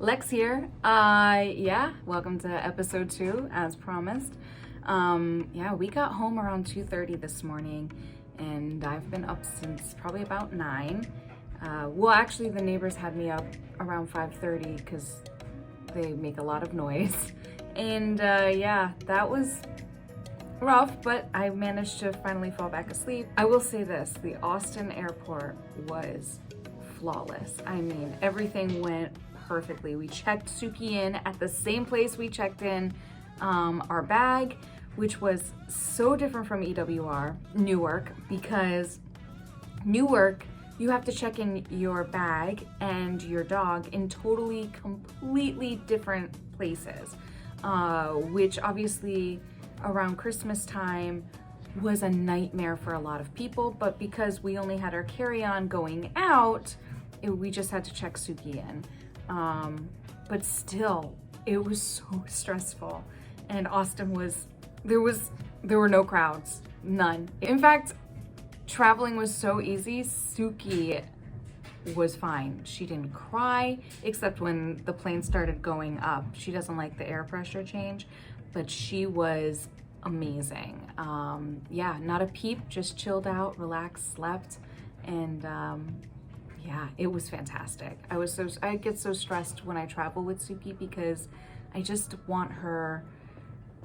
Lex here. Yeah, welcome to episode 2, as promised. Yeah, we got home around 2:30 this morning, and I've been up since probably about 9. Well, actually, the neighbors had me up around 5:30 because they make a lot of noise. And yeah, that was rough, but I managed to finally fall back asleep. I will say this, the Austin airport was flawless. I mean, everything went perfectly. We checked Suki in at the same place we checked in our bag, which was so different from EWR, Newark, because Newark, you have to check in your bag and your dog in totally, completely different places, which obviously around Christmas time was a nightmare for a lot of people, but because we only had our carry-on going out, we just had to check Suki in. But still, it was so stressful. And Austin there were no crowds, none. In fact, traveling was so easy. Suki was fine. She didn't cry, except when the plane started going up. She doesn't like the air pressure change, but she was amazing. Yeah, not a peep, just chilled out, relaxed, slept, and yeah, it was fantastic. I get so stressed when I travel with Suki because I just want her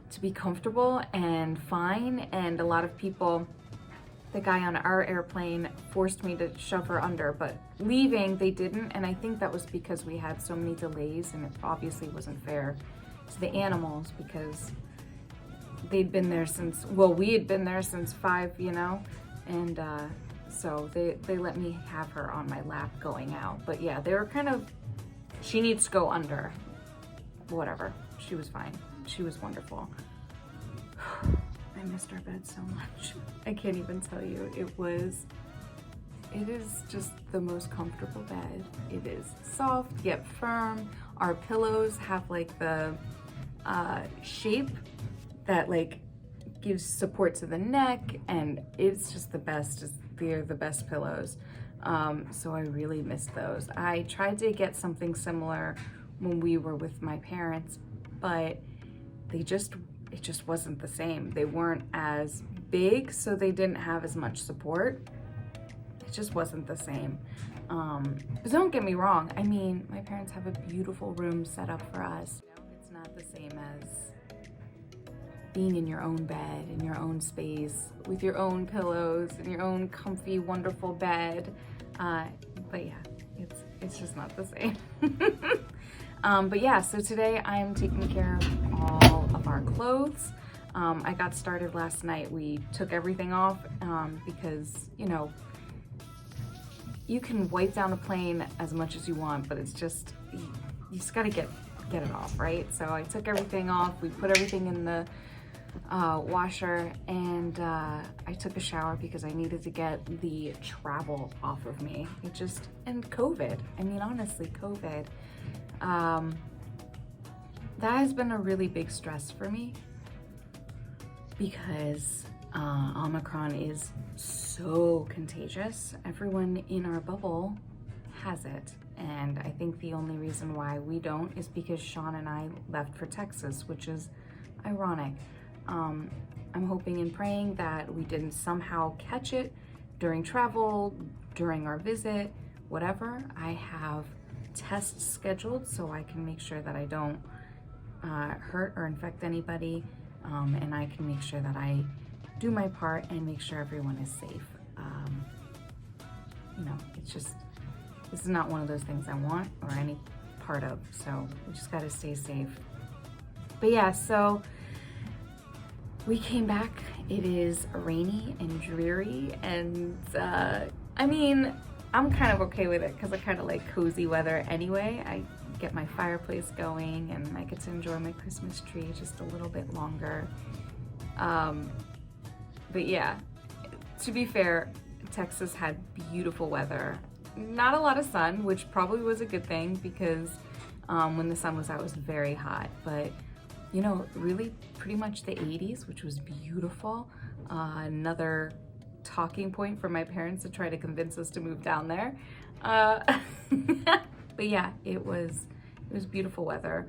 to be comfortable and fine. And a lot of people, the guy on our airplane forced me to shove her under, but leaving they didn't. And I think that was because we had so many delays and it obviously wasn't fair to the animals because they'd been there since, well, we had been there since 5, you know, and so they let me have her on my lap going out. But yeah, they were kind of, she needs to go under, whatever. She was fine. She was wonderful. I missed our bed so much. I can't even tell you. It is just the most comfortable bed. It is soft yet firm. Our pillows have like the shape that like gives support to the neck, and it's just the best. They're the best pillows. So I really missed those. I tried to get something similar when we were with my parents, but it just wasn't the same. They weren't as big, so they didn't have as much support. It just wasn't the same. But don't get me wrong. I mean, my parents have a beautiful room set up for us. It's not the same as being in your own bed, in your own space, with your own pillows, in your own comfy, wonderful bed. But yeah, it's just not the same. But yeah, so today I'm taking care of all of our clothes. I got started last night. We took everything off because, you know, you can wipe down a plane as much as you want, but it's just, you just gotta get it off, right? So I took everything off. We put everything in the washer, and I took a shower because I needed to get the travel off of me. And COVID, I mean, honestly, COVID. That has been a really big stress for me because Omicron is so contagious. Everyone in our bubble has it. And I think the only reason why we don't is because Sean and I left for Texas, which is ironic. I'm hoping and praying that we didn't somehow catch it during travel, during our visit, whatever. I have tests scheduled so I can make sure that I don't hurt or infect anybody, and I can make sure that I do my part and make sure everyone is safe. You know, it's just, this is not one of those things I want or any part of, so we just gotta stay safe. But yeah, so we came back. It is rainy and dreary, and I mean, I'm kind of okay with it because I kind of like cozy weather anyway. I get my fireplace going and I get to enjoy my Christmas tree just a little bit longer. But yeah, to be fair, Texas had beautiful weather. Not a lot of sun, which probably was a good thing because when the sun was out, it was very hot. But you know, really pretty much the 80s, which was beautiful. Another talking point for my parents to try to convince us to move down there. But yeah, it was It was beautiful weather.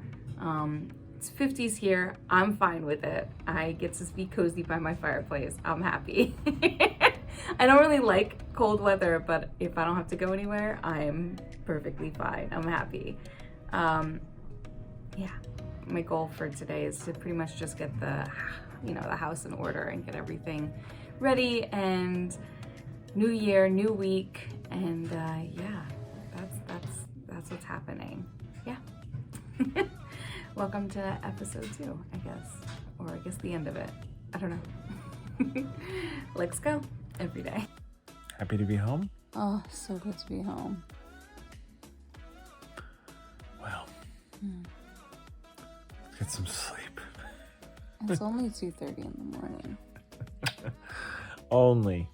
It's 50s here. I'm fine with it. I get to be cozy by my fireplace. I'm happy. I don't really like cold weather, but if I don't have to go anywhere, I'm perfectly fine. I'm happy. Yeah, my goal for today is to pretty much just get the house in order and get everything ready, and new year, new week, and yeah, that's what's happening. Yeah. Welcome to episode 2, I guess, or I guess the end of it. I don't know. Lex Go Everyday. Happy to be home? Oh, so good to be home. Well, let's get some sleep. It's only 2:30 in the morning. Only.